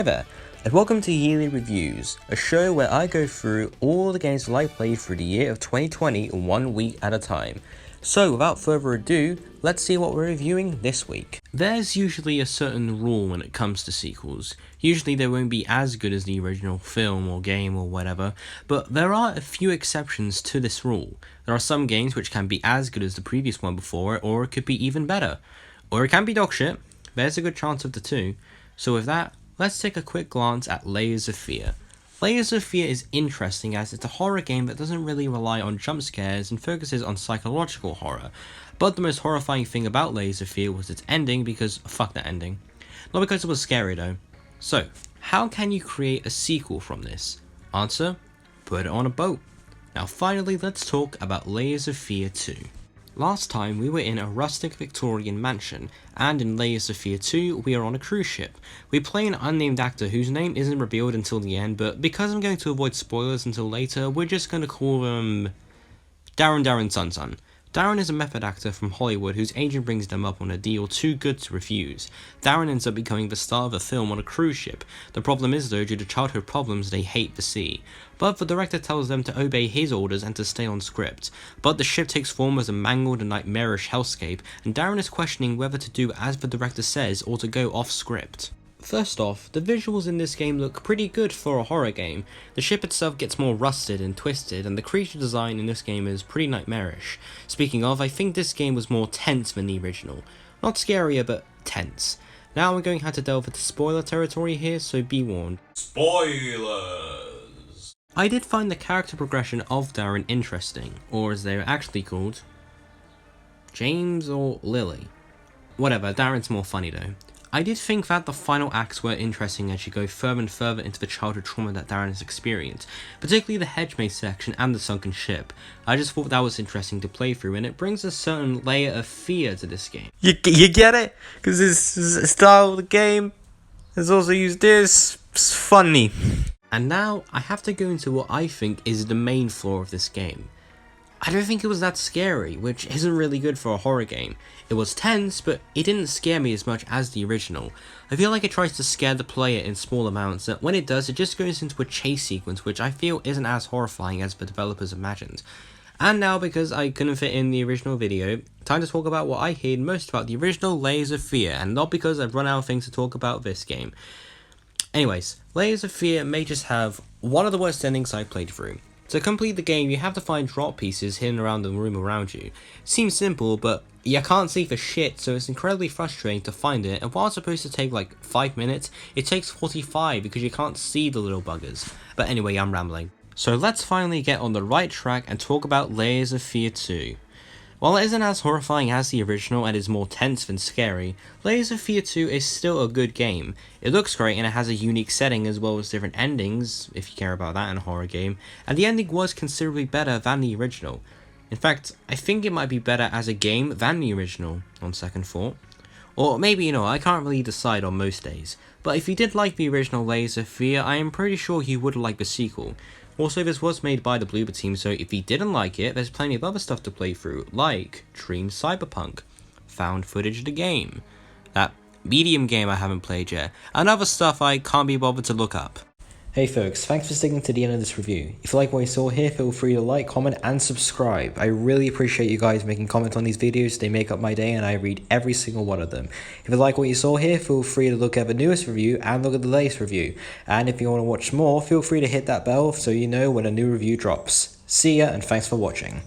Hi there, and welcome to Yearly Reviews, a show where I go through all the games that I played through the year of 2020 1 week at a time. So without further ado, let's see what we're reviewing this week. There's usually a certain rule when it comes to sequels. Usually they won't be as good as the original film or game or whatever, but there are a few exceptions to this rule. There are some games which can be as good as the previous one before it, or it could be even better. Or it can be dog shit. There's a good chance of the two. So with that, let's take a quick glance at Layers of Fear. Layers of Fear is interesting as it's a horror game that doesn't really rely on jump scares and focuses on psychological horror. But the most horrifying thing about Layers of Fear was its ending, because fuck that ending. Not because it was scary though. So, how can you create a sequel from this? Answer: put it on a boat. Now finally, let's talk about Layers of Fear 2. Last time we were in a rustic Victorian mansion, and in Layers of Fear 2 we are on a cruise ship. We play an unnamed actor whose name isn't revealed until the end, but because I'm going to avoid spoilers until later, we're just going to call him Darren Sun Sun. Darren is a method actor from Hollywood whose agent brings them up on a deal too good to refuse. Darren ends up becoming the star of a film on a cruise ship. The problem is though, due to childhood problems, they hate the sea. But the director tells them to obey his orders and to stay on script. But the ship takes form as a mangled and nightmarish hellscape, and Darren is questioning whether to do as the director says or to go off script. First off, the visuals in this game look pretty good for a horror game. The ship itself gets more rusted and twisted, and the creature design in this game is pretty nightmarish. Speaking of, I think this game was more tense than the original. Not scarier, but tense. Now we're going to have to delve into spoiler territory here, so be warned. Spoilers! I did find the character progression of Darren interesting, or as they're actually called, James or Lily. Whatever, Darren's more funny though. I did think that the final acts were interesting as you go further and further into the childhood trauma that Darren has experienced, particularly the hedge maze section and the sunken ship. I just thought that was interesting to play through, and it brings a certain layer of fear to this game. You get it? Because this style of the game has also used this. It's funny. And now I have to go into what I think is the main flaw of this game. I don't think it was that scary, which isn't really good for a horror game. It was tense, but it didn't scare me as much as the original. I feel like it tries to scare the player in small amounts, and when it does, it just goes into a chase sequence, which I feel isn't as horrifying as the developers imagined. And now, because I couldn't fit in the original video, time to talk about what I hated most about the original Layers of Fear, and not because I've run out of things to talk about this game. Anyways, Layers of Fear may just have one of the worst endings I played through. To complete the game, you have to find drop pieces hidden around the room around you. Seems simple, but you can't see for shit, so it's incredibly frustrating to find it, and while it's supposed to take like 5 minutes, it takes 45 because you can't see the little buggers. But anyway, I'm rambling. So let's finally get on the right track and talk about Layers of Fear 2. While it isn't as horrifying as the original and is more tense than scary, Layers of Fear 2 is still a good game. It looks great and it has a unique setting as well as different endings, if you care about that in a horror game, and the ending was considerably better than the original. In fact, I think it might be better as a game than the original, on second thought. Or maybe, I can't really decide on most days. But if you did like the original Layers of Fear, I am pretty sure you would like the sequel. Also, this was made by the Bloober team, so if you didn't like it, there's plenty of other stuff to play through, like Dream Cyberpunk, found footage of the game, that medium game I haven't played yet, and other stuff I can't be bothered to look up. Hey folks, thanks for sticking to the end of this review. If you like what you saw here, feel free to like, comment, and subscribe. I really appreciate you guys making comments on these videos. They make up my day and I read every single one of them. If you like what you saw here, feel free to look at the newest review and look at the latest review. And if you want to watch more, feel free to hit that bell so you know when a new review drops. See ya, and thanks for watching.